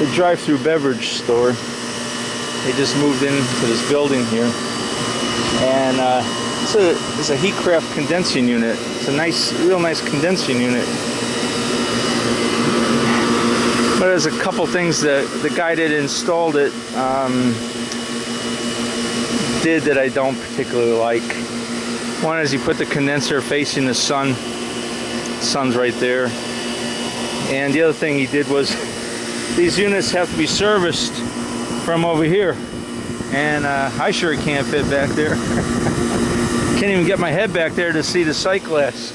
the drive-through beverage store. They just moved into this building here, and it's a heat craft condensing unit. It's a nice, real nice condensing unit. But there's a couple things that the guy that installed it did that I don't particularly like. One is he put the condenser facing the sun. The sun's right there. And the other thing he did was these units have to be serviced from over here, and I sure can't fit back there. Can't even get my head back there to see the sight glass.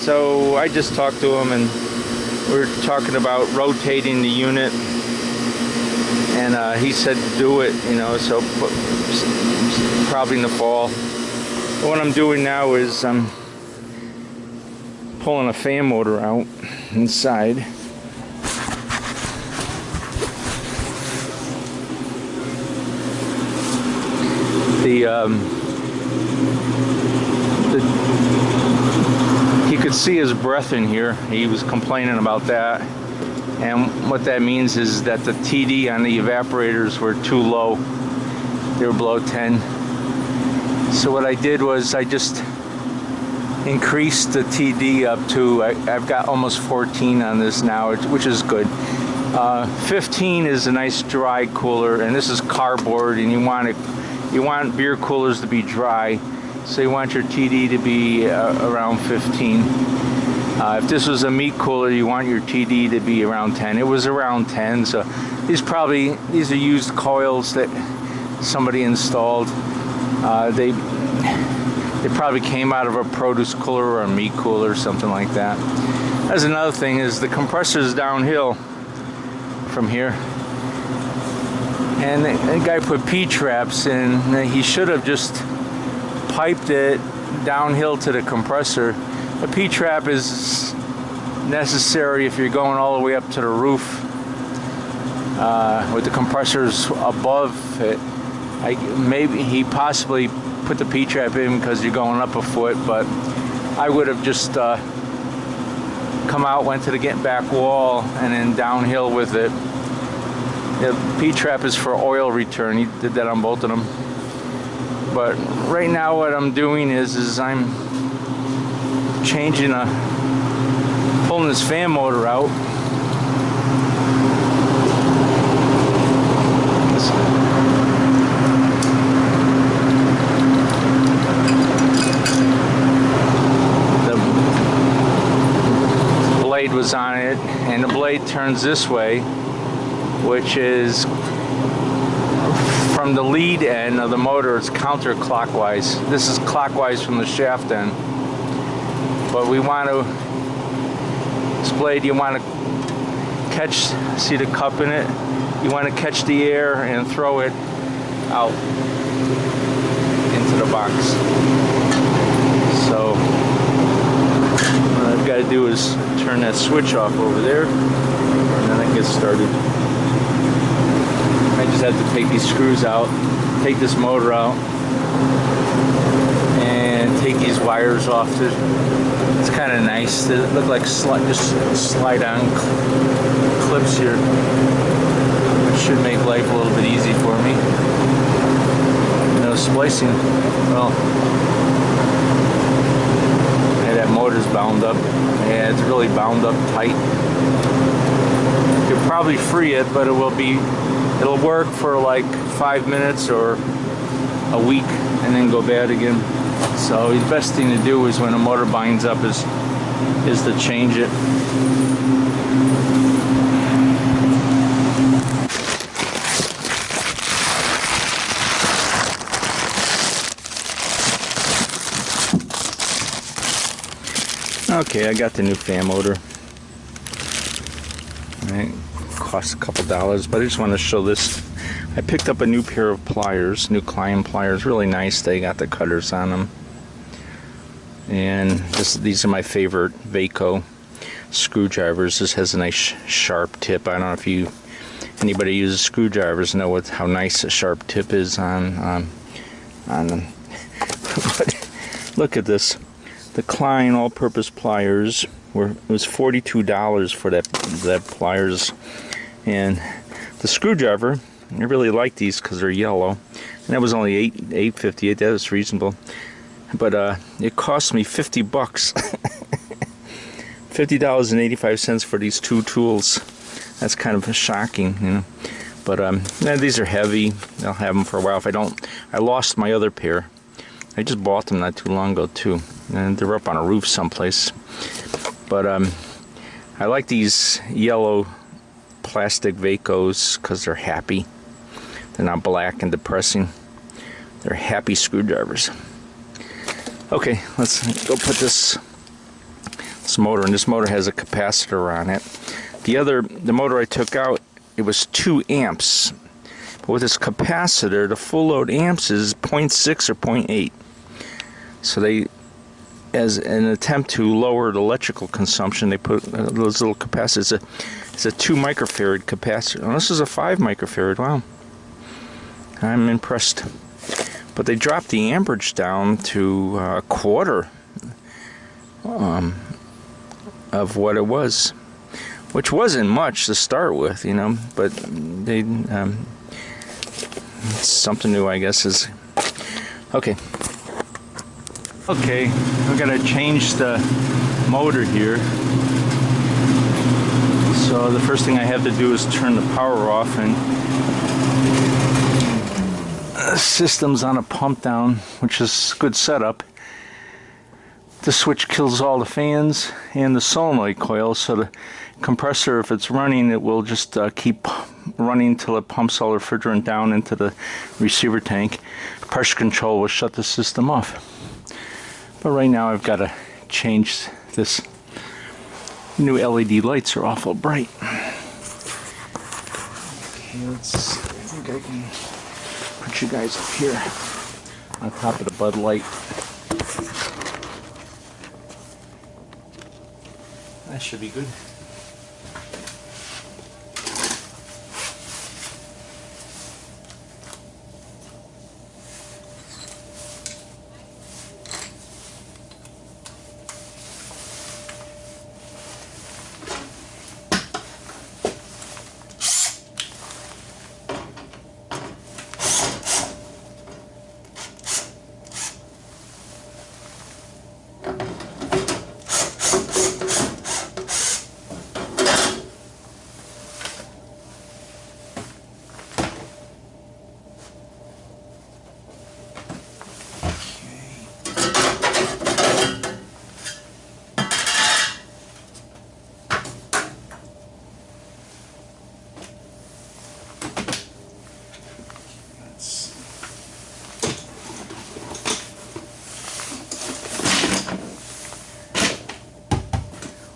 So I just talked to him, and we're talking about rotating the unit, and he said to do it, you know, so probably in the fall. But what I'm doing now is I'm pulling a fan motor out inside. He could see his breath in here. He was complaining about that, and what that means is that the TD on the evaporators were too low. They were below 10. So what I did was I just increased the TD up to, I've got almost 14 on this now, which is good. 15 is a nice dry cooler, and this is cardboard, and you want beer coolers to be dry, so you want your TD to be around 15. If this was a meat cooler, you want your TD to be around 10. It was around 10, so these are used coils that somebody installed. They probably came out of a produce cooler or a meat cooler or something like that. That's another thing, is the compressor's downhill from here. And the guy put P-traps in. He should have just piped it downhill to the compressor. The P-trap is necessary if you're going all the way up to the roof with the compressors above it. Maybe he possibly put the P-trap in because you're going up a foot, but I would have just come out, went to the back wall, and then downhill with it. The P-trap is for oil return. He did that on both of them. But right now what I'm doing is I'm pulling this fan motor out. The blade was on it, and the blade turns this way, which is from the lead end of the motor. It's counterclockwise. This is clockwise from the shaft end. But we want to, this blade, you want to catch, see the cup in it? You want to catch the air and throw it out into the box. So what I've got to do is turn that switch off over there, and then it gets started. I just have to take these screws out, take this motor out, and take these wires off. It's kind of nice. They look like just slide on clips here, which should make life a little bit easy for me. No splicing. Well, yeah, that motor's bound up. Yeah, it's really bound up tight. You could probably free it, but it'll work for like 5 minutes or a week and then go bad again. So the best thing to do is when a motor binds up is to change it. Okay, I got the new fan motor. Alright, cost a couple dollars, but I just want to show this. I picked up a new pair of pliers, new Klein pliers, really nice. They got the cutters on them. And these are my favorite Vaco screwdrivers. This has a nice sharp tip. I don't know if anybody uses screwdrivers know how nice a sharp tip is on them. But look at this. The Klein all-purpose pliers it was $42 for that pliers, And the screwdriver, I really like these because they're yellow. And that was only $8.58. That was reasonable. But it cost me $50. $50.85 for these two tools. That's kind of shocking, you know. But yeah, these are heavy. I'll have them for a while. If I don't, I lost my other pair. I just bought them not too long ago too, and they're up on a roof someplace. But I like these yellow plastic Vacos because they're happy. They're not black and depressing. They're happy screwdrivers. Okay, let's go put this motor, and this motor has a capacitor on it. The motor I took out, it was 2 amps. But with this capacitor, the full load amps is 0.6 or 0.8. So they, as an attempt to lower the electrical consumption, they put those little capacitors. It's a 2 microfarad capacitor. Oh, this is a 5 microfarad. Wow. I'm impressed. But they dropped the amperage down to a quarter of what it was, which wasn't much to start with, you know, but they, it's something new, I guess, is, okay. Okay, I've got to change the motor here. So the first thing I have to do is turn the power off, and the system's on a pump down, which is a good setup. The switch kills all the fans and the solenoid coil, so the compressor, if it's running, it will just keep running until it pumps all the refrigerant down into the receiver tank. Pressure control will shut the system off. But right now I've got to change this. New LED lights are awful bright. Okay, I think I can put you guys up here on top of the Bud Light. That should be good.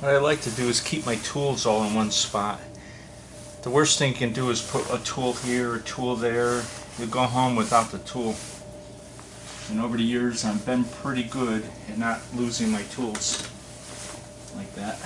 What I like to do is keep my tools all in one spot. The worst thing you can do is put a tool here, a tool there. You go home without the tool. And over the years I've been pretty good at not losing my tools like that.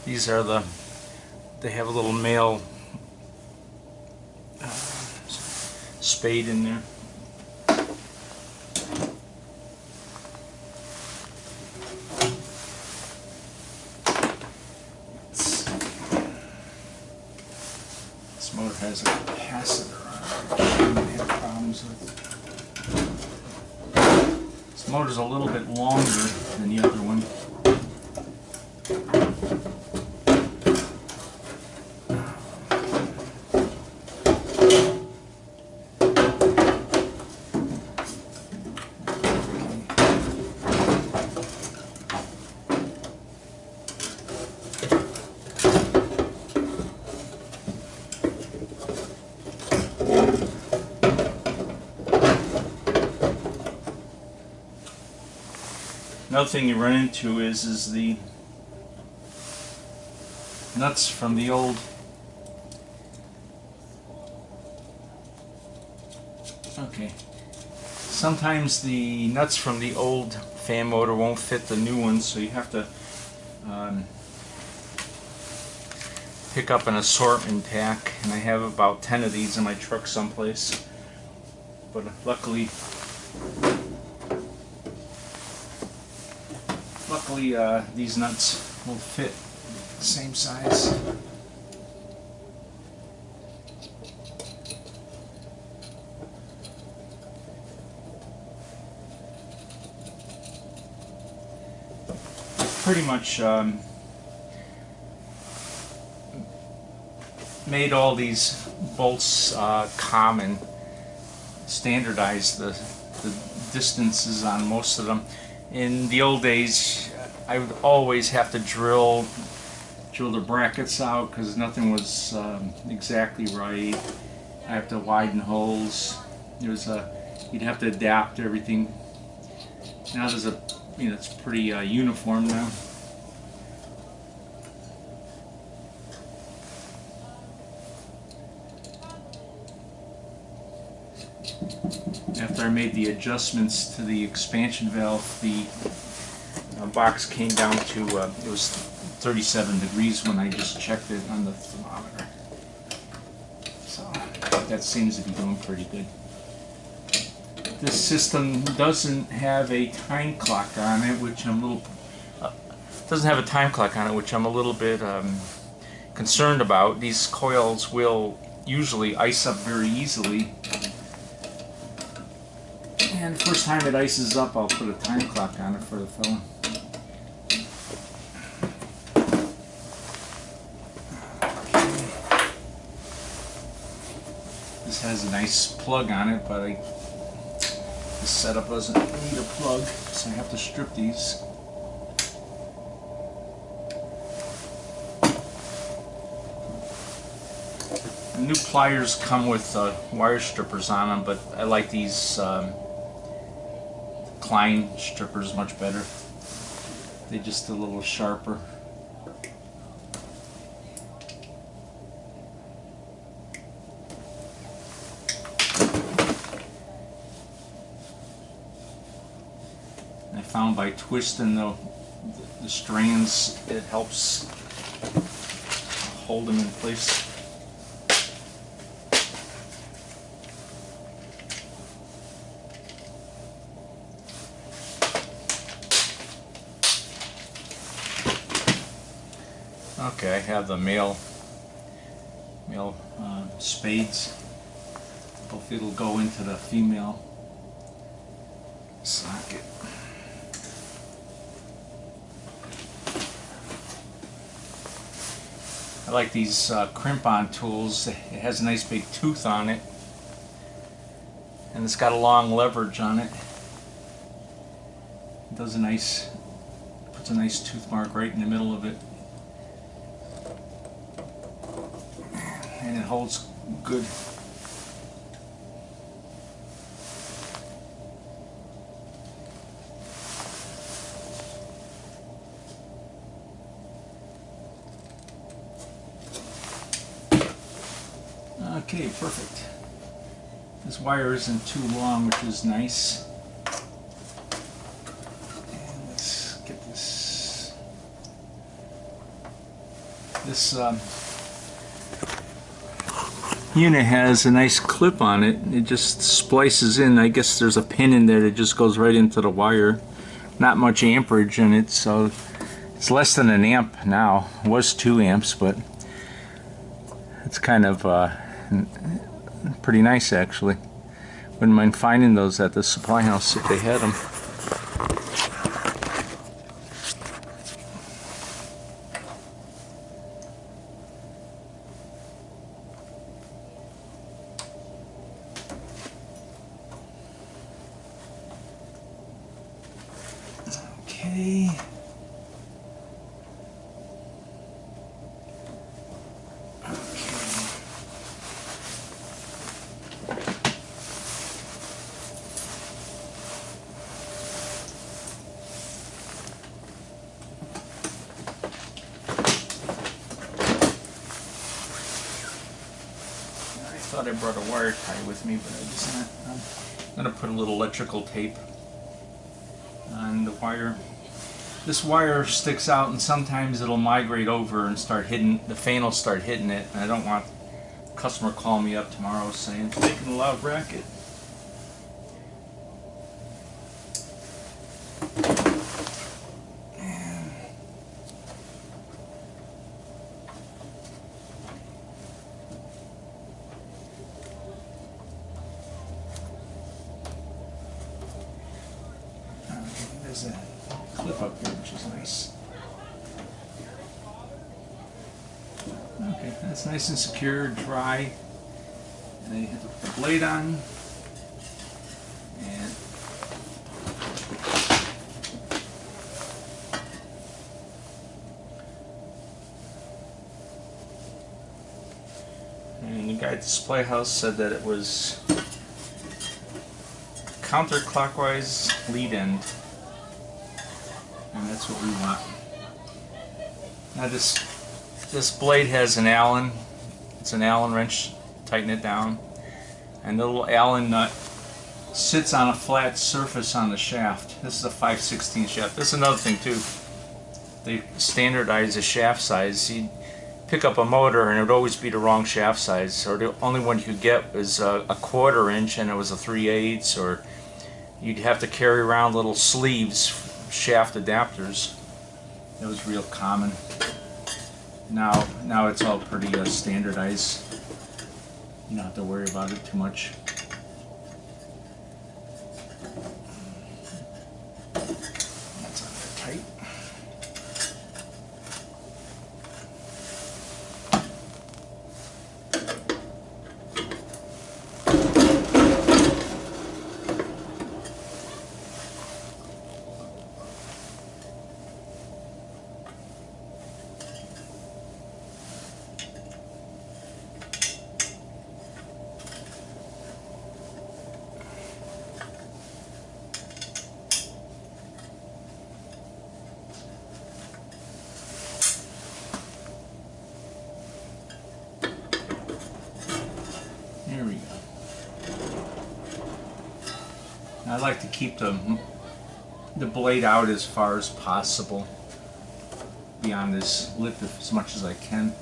These are they have a little male spade in there. This motor has a capacitor on it, which I don't have problems with. This motor's a little bit longer than the other one. Another thing you run into is the nuts from the old sometimes the nuts from the old fan motor won't fit the new ones, so you have to pick up an assortment tack, and I have about 10 of these in my truck someplace, but luckily these nuts will fit the same size. Pretty much made all these bolts common, standardized the distances on most of them. In the old days, I would always have to drill the brackets out because nothing was exactly right. I have to widen holes. You'd have to adapt everything. Now there's it's pretty uniform now. After I made the adjustments to the expansion valve, the box came down to, it was 37 degrees when I just checked it on the thermometer. So that seems to be doing pretty good. This system doesn't have a time clock on it, which I'm a little bit concerned about. These coils will usually ice up very easily, and the first time it ices up, I'll put a time clock on it for the phone. This has a nice plug on it, but this setup doesn't need a plug, so I have to strip these. The new pliers come with wire strippers on them, but I like these Klein strippers much better. They're just a little sharper. I found by twisting the strands, it helps hold them in place. Okay, I have the male spades. Hopefully it'll go into the female socket. I like these crimp-on tools. It has a nice big tooth on it, and it's got a long leverage on it. It does puts a nice tooth mark right in the middle of it, and it holds good. Okay, perfect. This wire isn't too long, which is nice. And let's get this. This unit has a nice clip on it. It just splices in. I guess there's a pin in there that just goes right into the wire. Not much amperage in it, so it's less than an amp now. It was 2 amps, but it's kind of pretty nice actually. Wouldn't mind finding those at the supply house if they had them. Okay. I brought a wire tie with me, but I'm going to put a little electrical tape on the wire. This wire sticks out and sometimes it'll migrate over and start hitting, the fan will start hitting it, and I don't want the customer calling me up tomorrow saying it's making a loud racket. There's a clip up here, which is nice. Okay, that's nice and secure, dry. And then you hit the blade on. And the guy at Display House said that it was counterclockwise lead end. And that's what we want. Now this blade has an Allen. It's an Allen wrench. Tighten it down. And the little Allen nut sits on a flat surface on the shaft. This is a 5/16 shaft. This is another thing too. They standardize the shaft size. You'd pick up a motor and it would always be the wrong shaft size. Or the only one you could get was a 1/4 inch and it was a 3/8, or you'd have to carry around little sleeves, shaft adapters. That was real common. Now it's all pretty standardized. You don't have to worry about it too much. That's on there tight. There we go. I like to keep the blade out as far as possible beyond this lip as much as I can.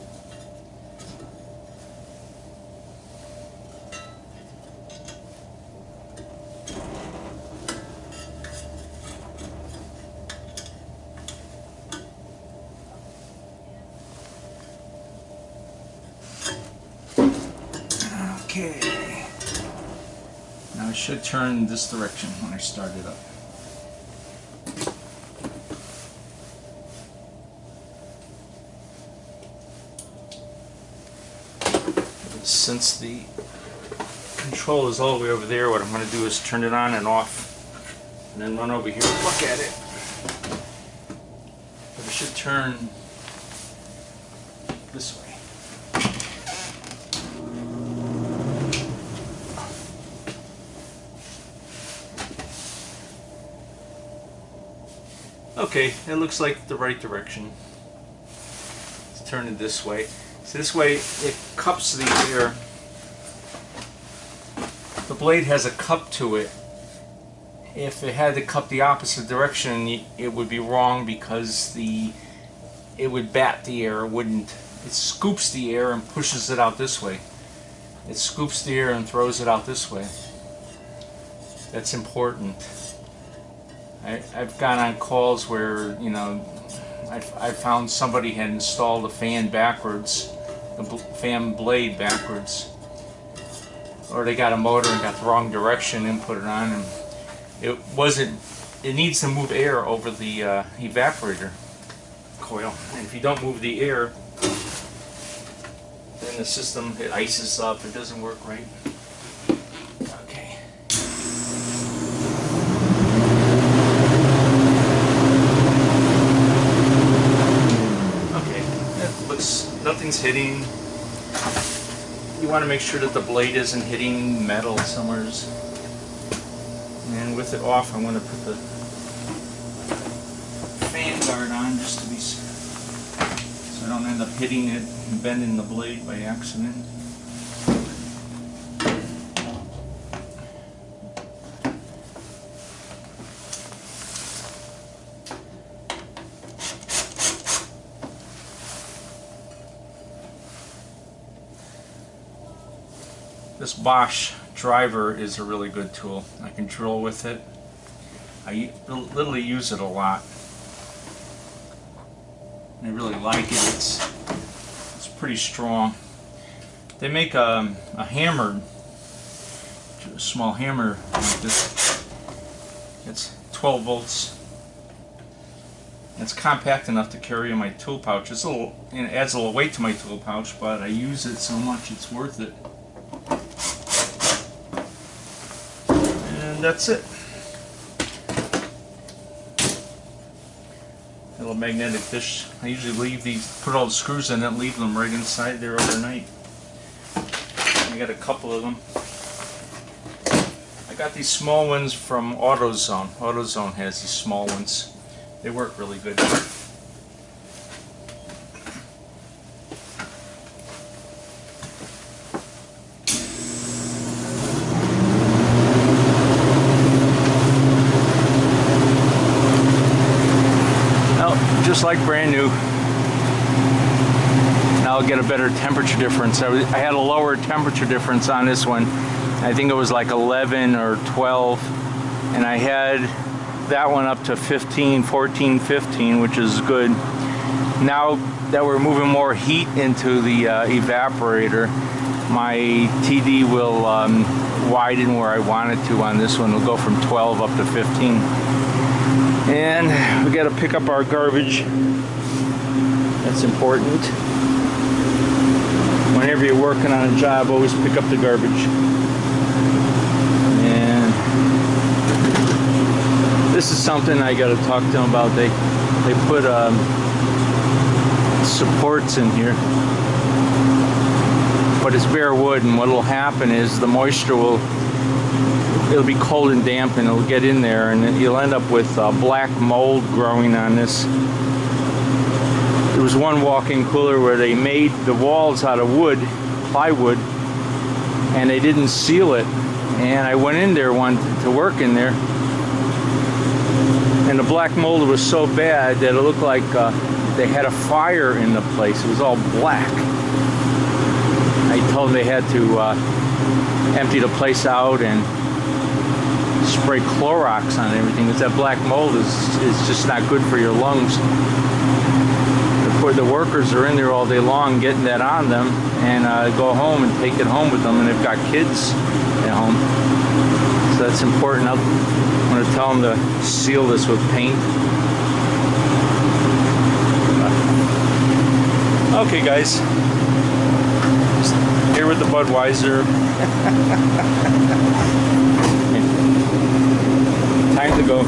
Okay. Now I should turn this direction when I start it up. Since the control is all the way over there, what I'm going to do is turn it on and off and then run over here and look at it. But it should turn this way. Okay, it looks like the right direction. Let's turn it this way. So this way it cups the air. The blade has a cup to it. If it had to cup the opposite direction, it would be wrong because it would bat the air. It scoops the air and pushes it out this way. It scoops the air and throws it out this way. That's important. I've gone on calls where, you know, I found somebody had installed a fan backwards, the fan blade backwards, or they got a motor and got the wrong direction and put it on, and it needs to move air over the evaporator coil, and if you don't move the air, then the system, it ices up, it doesn't work right. Nothing's hitting. You want to make sure that the blade isn't hitting metal somewhere. And with it off, I'm going to put the fan guard on just to be so I don't end up hitting it and bending the blade by accident. This Bosch driver is a really good tool. I can drill with it. I literally use it a lot. I really like it. It's pretty strong. They make a hammer, a small hammer like this. It's 12 volts. It's compact enough to carry in my tool pouch. It's a little, it adds a little weight to my tool pouch, but I use it so much it's worth it. And that's it. Little magnetic dish. I usually leave these, put all the screws in it, leave them right inside there overnight. I got a couple of them. I got these small ones from AutoZone. AutoZone has these small ones. They work really good. Just like brand new. Now I'll get a better temperature difference. I had a lower temperature difference on this one. I think it was like 11 or 12, and I had that one up to 15, 14, 15, which is good. Now that we're moving more heat into the evaporator, my TD will widen where I want it to on this one. It'll go from 12 up to 15. And we got to pick up our garbage. That's important. Whenever you're working on a job, always pick up the garbage. And this is something I got to talk to them about. They put supports in here, but it's bare wood, and what will happen is the moisture it'll be cold and damp, and it'll get in there, and you'll end up with black mold growing on this. There was one walk-in cooler where they made the walls out of wood, plywood, and they didn't seal it. And I went in there to work in there, and the black mold was so bad that it looked like they had a fire in the place. It was all black. I told them they had to empty the place out and spray Clorox on everything, because that black mold is just not good for your lungs. The workers are in there all day long getting that on them, and go home and take it home with them, and they've got kids at home. So that's important. I'm going to tell them to seal this with paint. Okay guys, just here with the Budweiser. Time to go.